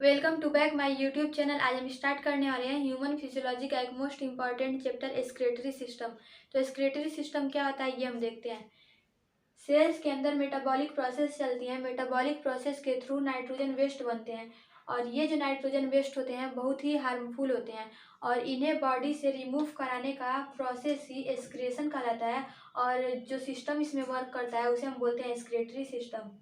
Welcome to back my YouTube channel. आज हम start करने वाले हैं ह्यूमन फिजियोलॉजी का एक most important chapter excretory system. तो एक्सक्रीटरी सिस्टम क्या होता है ये हम देखते हैं। सेल्स के अंदर मेटाबॉलिक प्रोसेस चलती है। मेटाबॉलिक प्रोसेस के थ्रू नाइट्रोजन वेस्ट बनते हैं और ये जो नाइट्रोजन वेस्ट होते हैं बहुत ही हार्मफुल होते हैं और इन्हें बॉडी से रिमूव कराने का प्रोसेस ही एक्सक्रीशन कहलाता है। और जो सिस्टम इसमें वर्क करता है उसे हम बोलते हैं एक्सक्रीटरी सिस्टम।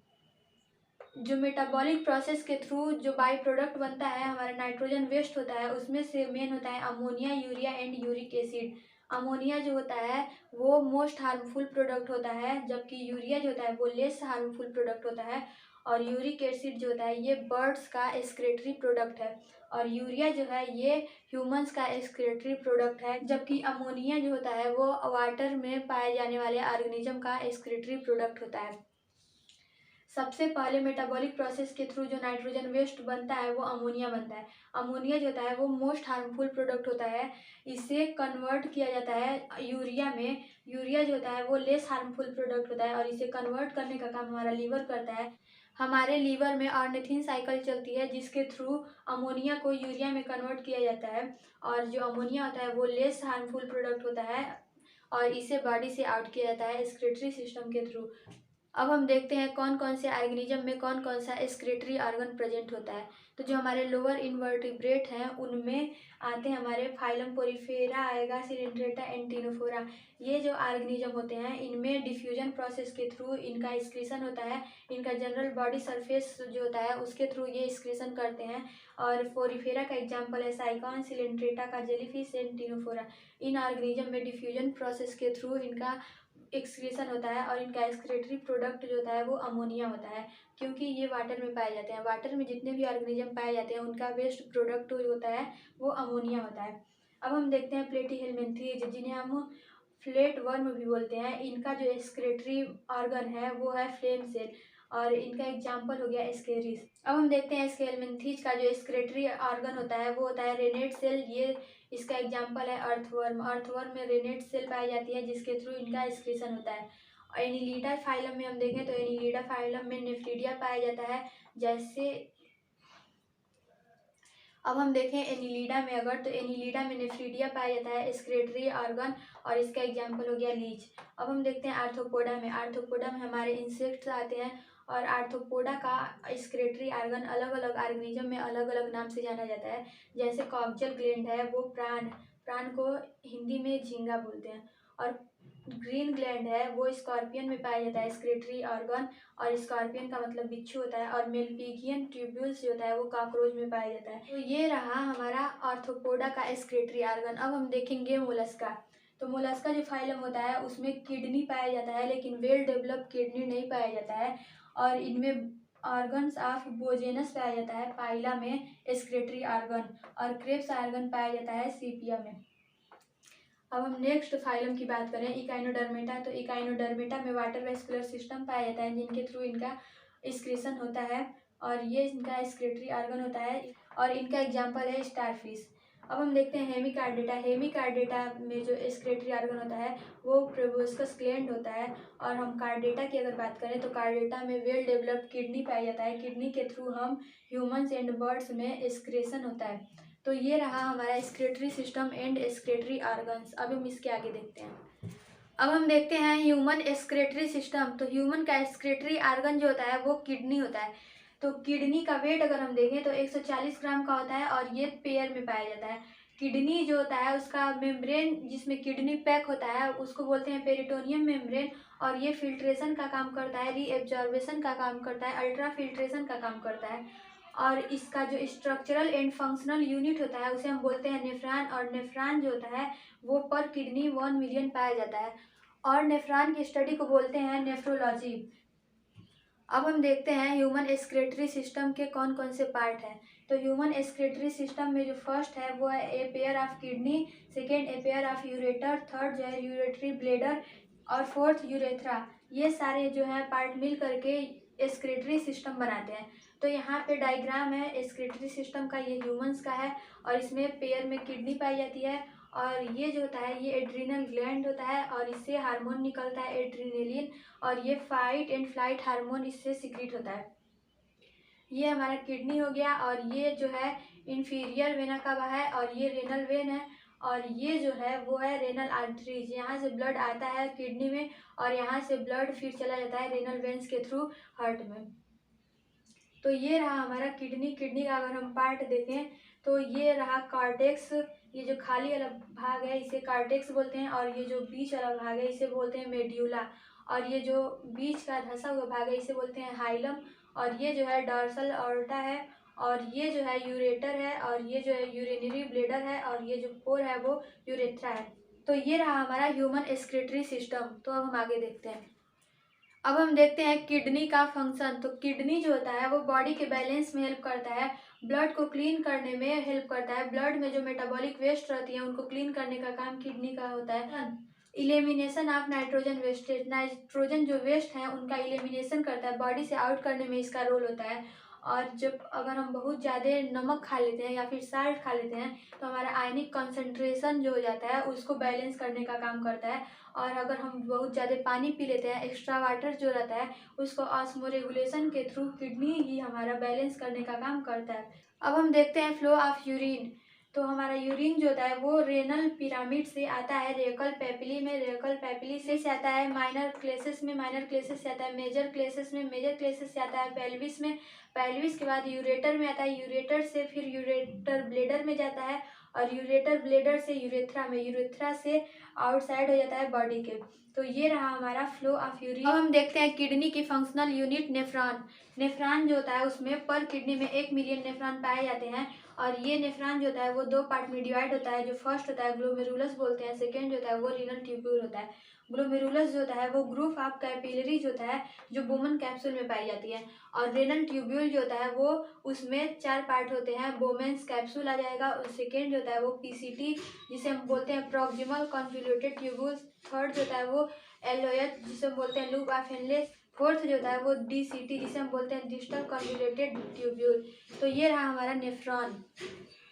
जो मेटाबॉलिक प्रोसेस के थ्रू जो बाई प्रोडक्ट बनता है, हमारा नाइट्रोजन वेस्ट होता है, उसमें से मेन होता है ammonia, urea and uric acid. Ammonia जो होता है वो मोस्ट हार्मफुल प्रोडक्ट होता है, जबकि यूरिया जो होता है वो लेस हार्मफुल प्रोडक्ट होता है। और यूरिक एसिड जो होता है ये बर्ड्स का एक्सक्रीटरी प्रोडक्ट है और यूरिया जो है ये ह्यूमंस का एक्सक्रीटरी प्रोडक्ट है, जबकि अमोनिया जो होता है वो वाटर में पाए जाने वाले ऑर्गेनिज्म का एक्सक्रीटरी प्रोडक्ट होता है। सबसे पहले मेटाबॉलिक प्रोसेस के थ्रू जो नाइट्रोजन वेस्ट बनता है वो अमोनिया बनता है। अमोनिया जो होता है वो मोस्ट हार्मफुल प्रोडक्ट होता है। इसे कन्वर्ट किया जाता है यूरिया में। यूरिया जो होता है वो लेस हार्मफुल प्रोडक्ट होता है और इसे कन्वर्ट करने का काम हमारा लीवर करता है। हमारे लीवर में ऑर्निथिन साइकिल चलती है जिसके थ्रू अमोनिया को यूरिया में कन्वर्ट किया जाता है और जो अमोनिया होता है वो लेस हार्मफुल प्रोडक्ट होता है और इसे बॉडी से आउट किया जाता है एक्सक्रीटरी सिस्टम के थ्रू। अब हम देखते हैं कौन कौन से ऑर्गेनिज्म में कौन कौन सा एक्सक्रीटरी ऑर्गन प्रेजेंट होता है। तो जो हमारे लोअर इन्वर्टिब्रेट हैं उनमें आते हैं हमारे फाइलम पोरीफेरा आएगा, सिलेंट्रेटा एंटीनोफोरा। ये जो ऑर्गेनिज्म होते हैं इनमें डिफ्यूजन प्रोसेस के थ्रू इनका एक्सक्रीशन होता है। इनका जनरल बॉडी सरफेस जो होता है उसके थ्रू ये एक्सक्रीशन करते हैं। और पोरीफेरा का एग्जाम्पल है साइकॉन, सिलेंट्रेटा का जेलीफिश, एंटीनोफोरा। इन ऑर्गेनिज्म में डिफ्यूजन प्रोसेस के थ्रू इनका एक्सक्रीशन होता है और इनका एक्सक्रीटरी प्रोडक्ट जो होता है वो अमोनिया होता है, क्योंकि ये वाटर में पाए जाते हैं। वाटर में जितने भी ऑर्गेनिज्म पाए जाते हैं उनका वेस्ट प्रोडक्ट जो होता है वो अमोनिया होता है। अब हम देखते हैं प्लेटीहेलमिन्थेज जिन्हें हम फ्लेट वर्म भी बोलते हैं। इनका जो एक्सक्रीटरी ऑर्गन है वो है फ्लेम सेल और इनका एग्जाम्पल हो गया एस्केरिस। अब हम देखते हैं स्केलमेंथीज का जो एक्सक्रीटरी ऑर्गन होता है वो होता है रेनेट सेल। ये इसका एग्जाम्पल है अर्थवर्म। अर्थवर्म में रेनेट सेल पाई जाती है जिसके थ्रू इनका एक्सक्रीशन होता है। और एनिलीडा फाइलम में हम देखें तो एनिलीडा फाइलम में नेफ्रीडिया पाया जाता है। जैसे अब हम देखें एनिलीडा में अगर, तो एनिलीडा में नेफ्रीडिया पाया जाता है एक्सक्रीटरी ऑर्गन और इसका एग्जाम्पल हो गया लीच। अब हम देखते हैं आर्थ्रोपोडा में। आर्थ्रोपोडा में हमारे इंसेक्ट्स आते हैं और आर्थ्रोपोडा का एक्सक्रीटरी ऑर्गन अलग अलग ऑर्गेनिज्म में अलग अलग नाम से जाना जाता है। जैसे कॉक्जल ग्लैंड है वो प्राण प्राण को हिंदी में झींगा बोलते हैं। और ग्रीन ग्लैंड है वो स्कॉर्पियन में पाया जाता है एक्सक्रीटरी ऑर्गन और स्कॉर्पियन का मतलब बिच्छू होता है। और मेलपिगियन ट्यूब्यूल्स जो होता है वो कॉकरोच में पाया जाता है। तो ये रहा हमारा आर्थ्रोपोडा का एक्सक्रीटरी ऑर्गन। अब हम देखेंगे मोलस्का। तो मोलस्का जो फाइलम होता है उसमें किडनी पाया जाता है लेकिन वेल डेवलप्ड किडनी नहीं पाया जाता है। और इनमें ऑर्गन्स ऑफ बोजेनस पाया जाता है पाइला में एक्सक्रीटरी ऑर्गन और क्रेब्स ऑर्गन पाया जाता है सीपिया में। अब हम नेक्स्ट फाइलम की बात करें इकाइनोडर्मेटा। तो इकाइनोडर्मेटा में वाटर वेस्कुलर सिस्टम पाया जाता है जिनके थ्रू इनका एक्सक्रीशन होता है और ये इनका एक्सक्रीटरी ऑर्गन होता है और इनका एग्जाम्पल है स्टारफिश। अब हम देखते हैं हेमिकार्डेटा। हेमिकार्डेटा में जो एक्सक्रीटरी ऑर्गन होता है वो प्रोबोस्कस ग्लैंड होता है। और हम कार्डेटा की अगर बात करें तो कार्डेटा में वेल डेवलप्ड किडनी पाया जाता है। किडनी के थ्रू हम ह्यूमंस एंड बर्ड्स में एक्सक्रीशन होता है। तो ये रहा हमारा excretory system and excretory organs. अब हम इसके आगे देखते हैं। अब हम देखते हैं ह्यूमन एक्सक्रीटरी सिस्टम। तो ह्यूमन का एक्सक्रीटरी ऑर्गन जो होता है वो किडनी होता है। तो किडनी का वेट अगर हम देखें तो 140 ग्राम का होता है और ये पेयर में पाया जाता है। किडनी जो होता है उसका मेम्ब्रेन जिसमें किडनी पैक होता है उसको बोलते हैं पेरिटोनियम मेम्ब्रेन और ये फिल्ट्रेशन का काम करता है, रीएब्जॉर्बेशन का काम करता है, अल्ट्रा फिल्ट्रेशन का काम करता है। और इसका जो स्ट्रक्चरल एंड फंक्शनल यूनिट होता है उसे हम बोलते हैं नेफ्रॉन। और नेफ्रॉन जो होता है वो पर किडनी 1 मिलियन पाया जाता है और नेफ्रॉन की स्टडी को बोलते हैं नेफ्रोलॉजी। अब हम देखते हैं ह्यूमन एक्सक्रीटरी सिस्टम के कौन कौन से पार्ट हैं। तो ह्यूमन एक्सक्रीटरी सिस्टम में जो फर्स्ट है वो है a pair of kidney, second a pair of ureter, third जो है यूरेटरी ब्लेडर और फोर्थ यूरेथ्रा। ये सारे जो है पार्ट मिल करके एक्सक्रीटरी सिस्टम बनाते हैं। तो यहाँ पे डायग्राम है एक्सक्रीटरी सिस्टम का, ये ह्यूमंस का है और इसमें पेयर में किडनी पाई जाती है और ये जो होता है ये एड्रीनल ग्लैंड होता है और इससे हार्मोन निकलता है एड्रीनलिन और ये फाइट एंड फ्लाइट हार्मोन इससे सीक्रेट होता है। ये हमारा किडनी हो गया, और ये जो है इंफीरियर वेना कवा है, और ये रेनल वेन है, और ये जो है वो है रेनल आर्टरीज। यहाँ से ब्लड आता है किडनी में, और यहाँ से ब्लड फिर चला जाता है रेनल वेन्स के थ्रू हार्ट में। तो ये रहा हमारा किडनी। किडनी का अगर हम पार्ट देखें तो ये रहा कार्टेक्स, ये जो खाली वाला भाग है इसे कार्टेक्स बोलते हैं, और ये जो बीच वाला भाग है इसे बोलते हैं मेड्यूला, और ये जो बीच का धंसा हुआ भाग है इसे बोलते हैं हाइलम, और ये जो है डॉर्सल ऑर्टा है, और ये जो है यूरेटर है, और ये जो है यूरिनरी ब्लेडर है, और ये जो पोर है वो यूरेथ्रा है। तो ये रहा हमारा ह्यूमन एक्सक्रीटरी सिस्टम। तो अब हम आगे देखते हैं। अब हम देखते हैं किडनी का फंक्शन। तो किडनी जो होता है वो बॉडी के बैलेंस में हेल्प करता है, ब्लड को क्लीन करने में हेल्प करता है, ब्लड में जो मेटाबॉलिक वेस्ट रहती है उनको क्लीन करने का काम किडनी का होता है। Elimination of nitrogen wastage, nitrogen जो वेस्ट है उनका इलिमिनेशन करता है, बॉडी से आउट करने में इसका रोल होता है। और जब अगर हम बहुत ज़्यादा नमक खा लेते हैं या फिर साल्ट खा लेते हैं तो हमारा आयनिक कंसंट्रेशन जो हो जाता है उसको बैलेंस करने का काम करता है। और अगर हम बहुत ज़्यादा पानी पी लेते हैं, एक्स्ट्रा वाटर जो रहता है उसको ऑस्मोरेगुलेशन के थ्रू किडनी ही हमारा बैलेंस करने का काम करता है। अब हम देखते हैं फ्लो ऑफ यूरिन। तो हमारा यूरिन जो होता है वो रेनल पिरामिड से आता है रेकल पैपिली में, रेकल पैपिली से आता है माइनर क्लेसेस में, माइनर क्लेसेस से आता है मेजर क्लेसेस में, मेजर क्लेसेस से आता है पेल्विस में, पेल्विस के बाद यूरेटर में आता है, यूरेटर से फिर यूरेटर ब्लेडर में जाता है, और यूरेटर ब्लेडर से यूरेथ्रा में, यूरेथ्रा से आउटसाइड हो जाता है बॉडी के। तो ये रहा हमारा फ्लो ऑफ यूरिन। अब हम देखते हैं किडनी की फंक्शनल यूनिट नेफ्रॉन। नेफ्रॉन जो होता है उसमें पर किडनी में 1 मिलियन नेफ्रॉन पाए जाते हैं, और ये नेफ्रॉन जो होता है वो 2 पार्ट में डिवाइड होता है। जो फर्स्ट होता है ग्लोमेरुलस बोलते हैं, सेकेंड जो होता है वो रीनल ट्यूब्यूल होता है। ग्लोमेरुलस जो होता है वो ग्रुप ऑफ कैपिलरीज होता है जो बोमन कैप्सूल में पाई जाती है, और रेनल ट्यूब्यूल जो होता है वो उसमें 4 पार्ट होते हैं, बोमेंस कैप्सूल आ जाएगा, और सेकेंड जो होता है वो पीसीटी जिसे हम बोलते हैं प्रॉक्सिमल कन्वोल्यूटेड ट्यूब्यूल, थर्ड जो होता है वो एलओएच जिसे हम बोलते हैं लूप ऑफ हेनले, फोर्थ जो होता है वो डीसीटी जिसे हम बोलते हैं डिस्टल कन्वोल्यूटेड ट्यूब्यूल। तो ये रहा हमारा नेफ्रॉन।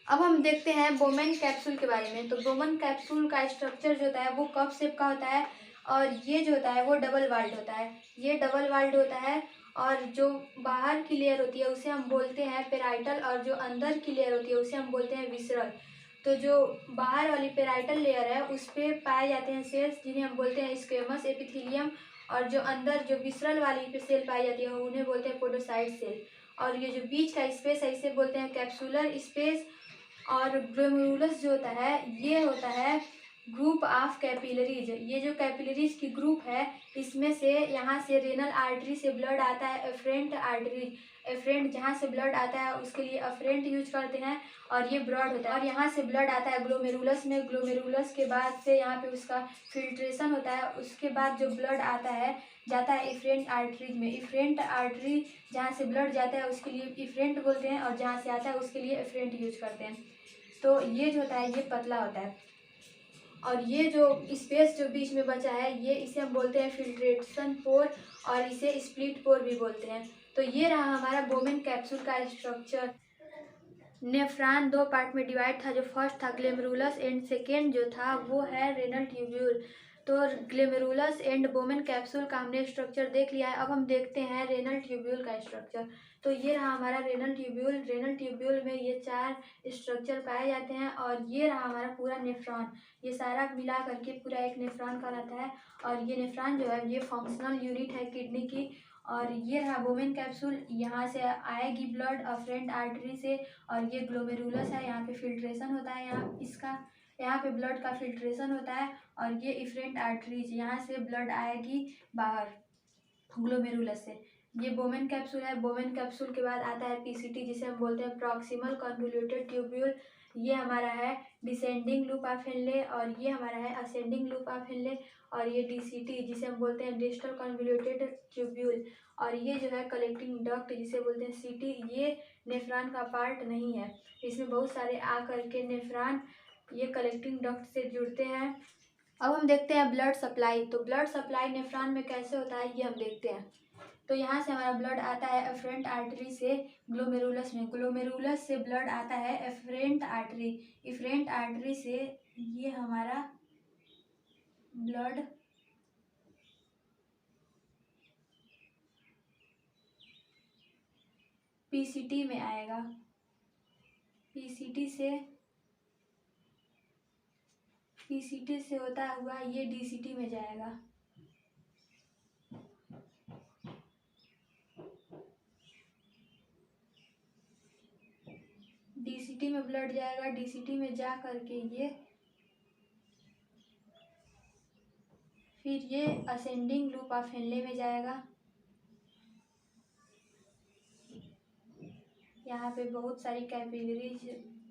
अब हम देखते हैं बोमेन कैप्सूल के बारे में। तो बोमेन कैप्सूल का स्ट्रक्चर जो होता है वो कप शेप का होता है, और ये जो होता है वो डबल वाल्ड होता है, ये डबल वाल्ड होता है, और जो बाहर की लेयर होती है उसे हम बोलते हैं पेराइटल, और जो अंदर की लेयर होती है उसे हम बोलते हैं विसरल। तो जो बाहर वाली पेराइटल लेयर है उस पर पाए जाते हैं सेल्स जिन्हें हम बोलते हैं स्क्वेमस एपिथेलियम, और जो अंदर जो विसरल वाली पे सेल पाई जाती है उन्हें बोलते हैं पोडोसाइट सेल, और ये जो बीच का स्पेस है इसे बोलते हैं कैप्सुलर स्पेस। और ग्लोमेरुलस जो होता है ये होता है ग्रुप ऑफ कैपिलरीज। ये जो कैपिलरीज की ग्रुप है इसमें से यहाँ से रेनल आर्टरी से ब्लड आता है एफरेंट आर्टरीज, एफरेंट जहाँ से ब्लड आता है उसके लिए एफरेंट यूज करते हैं, और ये ब्रॉड होता है, और यहाँ से ब्लड आता है ग्लोमेरुलस में, ग्लोमेरुलस के बाद से यहाँ पे उसका फिल्ट्रेशन होता है, उसके बाद जो ब्लड आता है जाता है इफरेंट आर्टरीज में, इफरेंट आर्टरी जहाँ से ब्लड जाता है उसके लिए इफरेंट बोलते हैं, और जहाँ से आता है उसके लिए एफरेंट यूज करते हैं। तो ये जो होता है ये पतला होता है, और ये जो स्पेस जो बीच में बचा है ये इसे हम बोलते हैं फिल्ट्रेशन पोर, और इसे स्प्लिट पोर भी बोलते हैं। तो ये रहा हमारा बोमेन कैप्सूल का स्ट्रक्चर। नेफ्रॉन 2 पार्ट में डिवाइड था, जो फर्स्ट था ग्लोमेरुलस एंड सेकेंड जो था वो है रेनल ट्यूब्यूल। तो ग्लोमेरुलस एंड बोमेन कैप्सूल का हमने स्ट्रक्चर देख लिया है। अब हम देखते हैं रेनल ट्यूब्यूल का स्ट्रक्चर। तो ये रहा हमारा रेनल ट्यूब्यूल। रेनल ट्यूब्यूल में ये 4 स्ट्रक्चर पाए जाते हैं, और ये रहा हमारा पूरा नेफ्रॉन। ये सारा मिला करके पूरा एक नेफ्रॉन कहलाता है, और ये नेफ्रॉन जो है ये फंक्शनल यूनिट है किडनी की। और ये रहा बोमेन कैप्सूल, यहाँ से आएगी ब्लड अफरेंट आर्टरी से, और ये ग्लोमेरुलस है, यहाँ पे फिल्ट्रेशन होता है, यहाँ पे ब्लड का फिल्ट्रेशन होता है, और ये इफरेंट आर्टरीज यहाँ से ब्लड आएगी बाहर ग्लोमेरुलस से। ये बोमेन कैप्सूल है। बोमेन कैप्सूल के बाद आता है पीसीटी जिसे हम बोलते हैं प्रॉक्सिमल कन्वोल्यूटेड ट्यूब्यूल। ये हमारा है डिसेंडिंग लूप ऑफ हेनले, और ये हमारा है असेंडिंग लूप ऑफ हेनले, और ये डीसीटी जिसे हम बोलते हैं डिस्टल कन्वोल्यूटेड ट्यूब्यूल, और ये जो है कलेक्टिंग डक्ट जिसे बोलते हैं सीटी। ये नेफ्रॉन का पार्ट नहीं है, इसमें बहुत सारे आ करके नेफ्रॉन ये कलेक्टिंग डक्ट से जुड़ते हैं। अब हम देखते हैं ब्लड सप्लाई। तो ब्लड सप्लाई नेफ्रॉन में कैसे होता है ये हम देखते हैं। तो यहाँ से हमारा ब्लड आता है एफरेंट आर्टरी से ग्लोमेरुलस में, ग्लोमेरुलस से ब्लड आता है एफरेंट आर्टरी, इफरेंट आर्टरी से ये हमारा ब्लड पीसीटी में आएगा, पीसीटी से होता हुआ ये डीसीटी में जाएगा। डीसीटी में ब्लड जाएगा, डीसीटी में जा करके ये फिर ये असेंडिंग लूप ऑफ हेनले में जाएगा। यहाँ पे बहुत सारी कैपिलरीज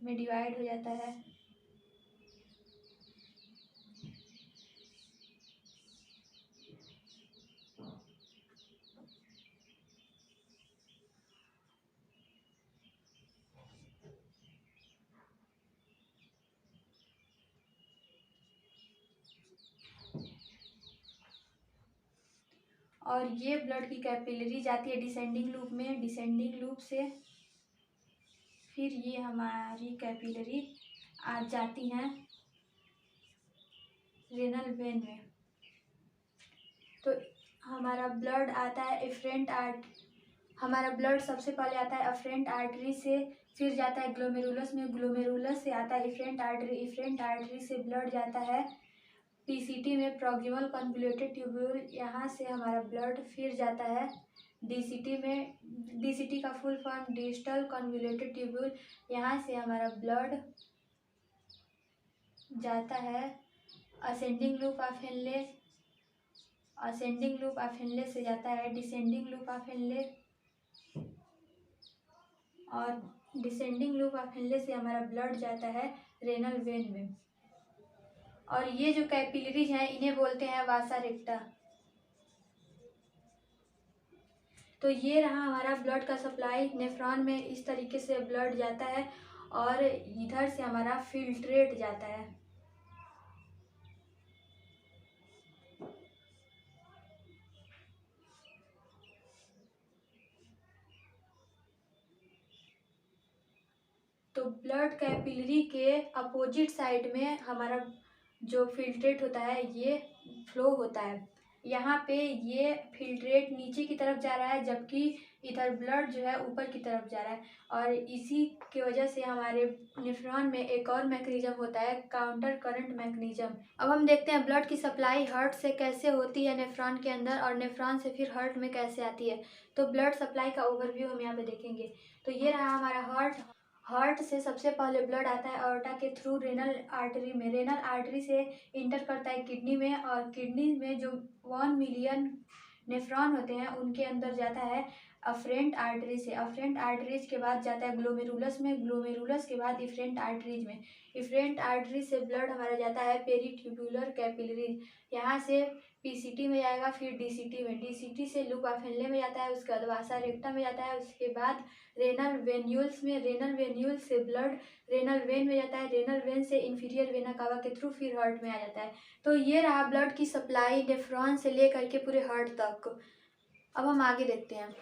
में डिवाइड हो जाता है। और ये ब्लड की कैपिलरी जाती है डिसेंडिंग लूप में, डिसेंडिंग लूप से फिर ये हमारी कैपिलरी आ जाती हैं रेनल वेन में। तो हमारा ब्लड आता है हमारा ब्लड सबसे पहले आता है अफरेंट आर्टरी से, फिर जाता है ग्लोमेरुलस में, ग्लोमेरुलस से आता है इफरेंट आर्टरी, इफरेंट आर्टरी से ब्लड जाता है पीसीटी में, प्रॉक्सिमल कन्वोल्यूटेड ट्यूब्यूल। यहाँ से हमारा ब्लड फिर जाता है डीसीटी में, डीसीटी का full form distal convoluted tubule. यहाँ से हमारा ब्लड जाता है ascending loop of Henle, ascending loop of Henle से जाता है डिसेंडिंग लूप ऑफ हेनले, और डिसेंडिंग लूप ऑफ हेनले से हमारा ब्लड जाता है रेनल वेन में। और ये जो कैपिलरीज हैं इन्हें बोलते हैं वासा रेक्टा। तो ये रहा हमारा ब्लड का सप्लाई। नेफ्रॉन में इस तरीके से ब्लड जाता है और इधर से हमारा फिल्ट्रेट जाता है। तो ब्लड कैपिलरी के अपोजिट साइड में हमारा जो फिल्ट्रेट होता है ये फ्लो होता है। यहाँ पे ये फिल्ट्रेट नीचे की तरफ जा रहा है, जबकि इधर ब्लड जो है ऊपर की तरफ जा रहा है। और इसी की वजह से हमारे नेफ्रॉन में एक और मैकेनिज्म होता है, काउंटर करंट मैकेनिज्म। अब हम देखते हैं ब्लड की सप्लाई हार्ट से कैसे होती है नेफ्रॉन के अंदर, और नेफ्रॉन से फिर हार्ट में कैसे आती है। तो ब्लड सप्लाई का ओवरव्यू हम यहाँ पे देखेंगे। तो ये रहा हमारा हार्ट से सबसे पहले ब्लड आता है अorta के थ्रू रेनल आर्टरी में, रेनल आर्टरी से इंटर करता है किडनी में, और किडनी में जो 1 मिलियन नेफ्रॉन होते हैं उनके अंदर जाता है अफरेंट आर्टरी से, अफरेंट आर्टरीज के बाद जाता है ग्लोमेरुलस में, ग्लोमेरुलस के बाद इफरेंट आर्टरीज में, इफरेंट आर्टरी से ब्लड हमारा जाता है पेरीट्यूब्यूलर कैपिलरीज। यहाँ से पीसीटी में जाएगा, फिर डीसीटी में, डीसीटी से लूप ऑफ हेनले में जाता है, उसके बाद वासा रेक्टा में जाता है, उसके बाद रेनल वेन्यूल्स में, रेनल वेन्यूल से ब्लड रेनल वेन में जाता है, रेनल वेन से इंफीरियर वेना कावा के थ्रू फिर हार्ट में आ जाता है। तो ये रहा ब्लड की सप्लाई नेफ्रॉन से लेकर के पूरे हार्ट तक। अब हम आगे देखते हैं।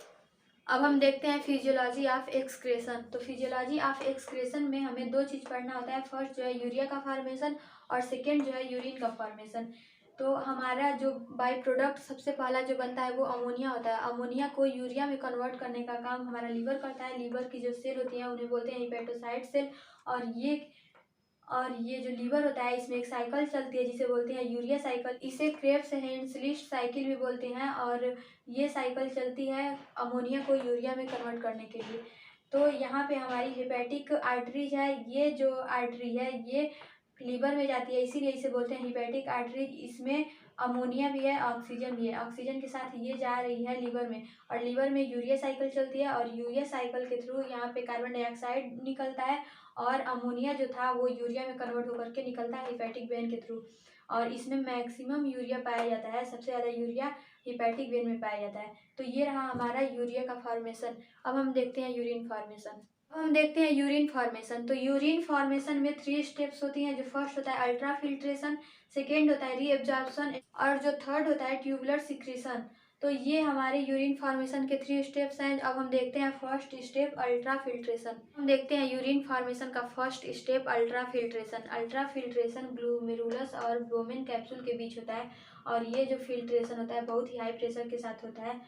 अब हम देखते हैं फिजियोलॉजी ऑफ एक्सक्रेशन। तो फिजियोलॉजी ऑफ एक्सक्रेशन में हमें 2 चीज़ पढ़ना होता है। फर्स्ट जो है यूरिया का फॉर्मेशन, और सेकेंड जो है यूरिन का फॉर्मेशन। तो हमारा जो बाई प्रोडक्ट सबसे पहला जो बनता है वो अमोनिया होता है। अमोनिया को यूरिया में कन्वर्ट करने का काम हमारा लीवर करता है। लीवर की जो सेल होती हैं उन्हें बोलते हैं हिपेटोसाइट सेल। और ये जो लीवर होता है इसमें एक साइकिल चलती है जिसे बोलते हैं यूरिया साइकिल। इसे क्रेब्स हैंसलिस्ट साइकिल भी बोलते हैं, और ये साइकिल चलती है अमोनिया को यूरिया में कन्वर्ट करने के लिए। तो यहाँ पे हमारी हेपेटिक आर्टरीज है, ये जो आर्टरी है ये लीवर में जाती है, इसीलिए इसे बोलते हैं हेपेटिक आर्टरीज। इसमें अमोनिया भी है, ऑक्सीजन भी है, ऑक्सीजन के साथ ये जा रही है लीवर में, और लीवर में यूरिया साइकिल चलती है, और यूरिया साइकिल के थ्रू यहाँ पे कार्बन डाइऑक्साइड निकलता है, और अमोनिया जो था वो यूरिया में कन्वर्ट होकर के निकलता है हेपेटिक वेन के थ्रू। और इसमें मैक्सिमम यूरिया पाया जाता है, सबसे ज़्यादा यूरिया हेपेटिक वेन में पाया जाता है। तो ये रहा हमारा यूरिया का फॉर्मेशन। अब हम देखते हैं यूरिन फॉर्मेशन। हम देखते हैं यूरिन फॉर्मेशन। तो यूरिन फॉर्मेशन में 3 स्टेप्स होती हैं। जो फर्स्ट होता है अल्ट्रा फिल्ट्रेशन, सेकेंड होता है रीएब्जॉर्प्शन, और जो थर्ड होता है ट्यूबुलर सिक्रीशन। तो ये हमारे यूरिन फॉर्मेशन के 3 स्टेप्स हैं। अब हम देखते हैं फर्स्ट स्टेप अल्ट्रा फिल्ट्रेशन। हम देखते हैं यूरिन फॉर्मेशन का first step ultra filtration. Ultra filtration glomerulus और ब्रोमेन कैप्सूल के बीच होता है, और ये जो फिल्ट्रेशन होता है बहुत ही हाई प्रेशर के साथ होता है।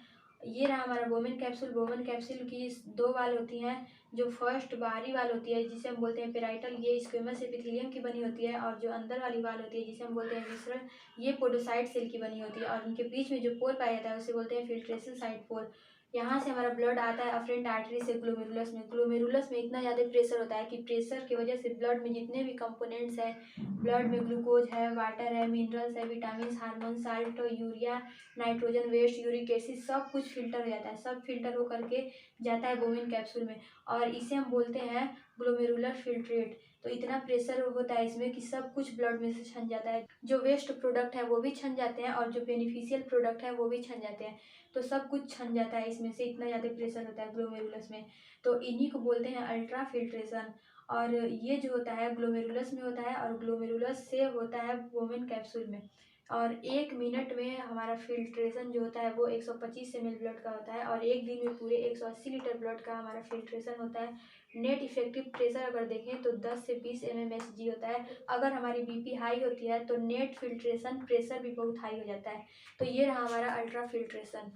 ये रहा हमारा बोमेन कैप्सूल। बोमेन कैप्सूल की दो वाल होती हैं। जो फर्स्ट बाहरी वाल होती है जिसे हम बोलते हैं पेराइटल, ये स्क्वेमस एपिथेलियम की बनी होती है। और जो अंदर वाली वाल होती है जिसे हम बोलते हैं विसरल, ये पोडोसाइट सेल की बनी होती है। और उनके बीच में जो पोर पाया जाता है उसे बोलते हैं फिल्ट्रेशन साइड पोर। यहाँ से हमारा ब्लड आता है अफरेंट आर्टरी से ग्लोमेरुलस में। ग्लोमेरुलस में इतना ज़्यादा प्रेशर होता है कि प्रेशर की वजह से ब्लड में जितने भी कंपोनेंट्स हैं, ब्लड में ग्लूकोज है, वाटर है, मिनरल्स है, vitamin, hormone, salt, urea, nitrogen, waste, uric acid, सब कुछ फिल्टर हो जाता है। सब फिल्टर हो करके जाता है बोमेन कैप्सूल में और इसे हम बोलते हैं ग्लोमेरुलर फिल्ट्रेट। तो इतना प्रेशर होता है इसमें कि सब कुछ ब्लड में से छन जाता है। जो वेस्ट प्रोडक्ट है वो भी छन जाते हैं और जो बेनिफिशियल प्रोडक्ट है वो भी छन जाते हैं। तो सब कुछ छन जाता है इसमें से, इतना ज़्यादा प्रेशर होता है ग्लोमेरुलस में। तो इन्हीं को बोलते हैं अल्ट्रा फिल्ट्रेशन। और ये जो होता है ग्लोमेरुलस में होता है और ग्लोमेरुलस से होता है बोमेन कैप्सूल में। और 1 मिनट में हमारा फिल्ट्रेशन जो होता है वो 125 ml ब्लड का होता है और एक दिन में पूरे 180 लीटर ब्लड का हमारा फिल्ट्रेशन होता है। नेट इफेक्टिव प्रेशर अगर देखें तो 10 से 20 mmHg होता है। अगर हमारी बीपी हाई होती है तो नेट फिल्ट्रेशन प्रेशर भी बहुत हाई हो जाता है। तो ये रहा हमारा अल्ट्रा फिल्ट्रेशन।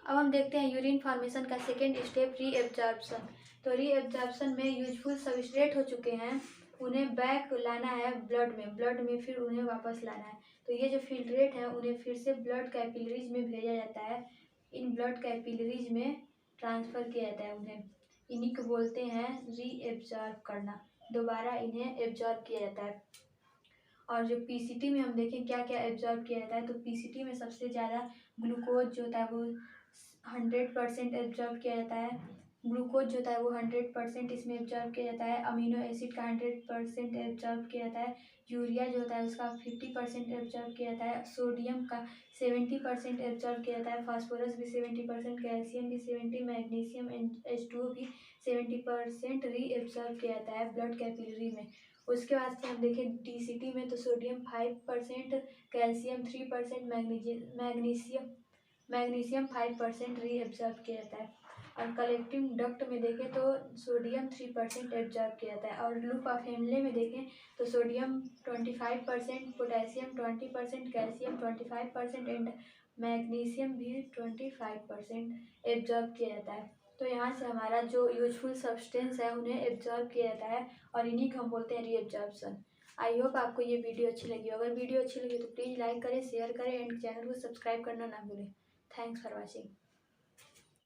अब हम देखते हैं यूरिन फॉर्मेशन का सेकेंड स्टेप, रीएब्जॉर्प्शन। तो रीएब्जॉर्प्शन में यूजफुल सबस्ट्रेट हो चुके हैं, उन्हें बैक लाना है ब्लड में फिर उन्हें वापस लाना है। तो ये जो फिल्ट्रेट है उन्हें फिर से ब्लड कैपिलरीज में भेजा जाता है। इन ब्लड कैपिलरीज में ट्रांसफ़र किया जाता है उन्हें। इन्हीं को बोलते हैं रीएब्जॉर्ब करना, दोबारा इन्हें एब्जॉर्ब किया जाता है। और जो पीसीटी में हम देखें क्या क्या एब्जॉर्ब किया जाता है, तो पीसीटी में सबसे ज़्यादा ग्लूकोज जो होता है वो 100% एब्जॉर्ब किया जाता है। ग्लूकोज जो होता है वो 100% इसमें एब्जॉर्ब किया जाता है। अमीनो एसिड का 100% एब्जॉर्ब किया जाता है। यूरिया जो होता है उसका 50% एब्जॉर्ब किया जाता है। सोडियम का 70% एब्जॉर्ब किया जाता है। फास्फोरस भी 70%, कैल्शियम भी 70%, मैग्नीशियम H2O भी 70% रीएब्जॉर्ब किया जाता है ब्लड कैपिलरी में। उसके बाद से हम देखें डीसीटी में तो सोडियम 5%, कैल्शियम 3%, मैग्नीशियम 5% रीएब्जॉर्ब किया जाता है। और कलेक्टिंग डक्ट में देखें तो सोडियम 3% एब्जॉर्ब किया जाता है। और लूप ऑफ हेनले में देखें तो sodium 25%, potassium 20%, calcium 25% and magnesium भी 25% एब्जॉर्ब किया जाता है। तो यहाँ से हमारा जो यूजफुल सब्सटेंस है उन्हें एब्जॉर्ब किया जाता है और इन्हीं को हम बोलते हैं रीएब्जॉर्प्शन। आई होप आपको ये वीडियो अच्छी लगी हो। अगर वीडियो अच्छी लगी तो प्लीज़ लाइक करें, शेयर करें एंड चैनल को सब्सक्राइब करना ना भूलें। Thanks for watching.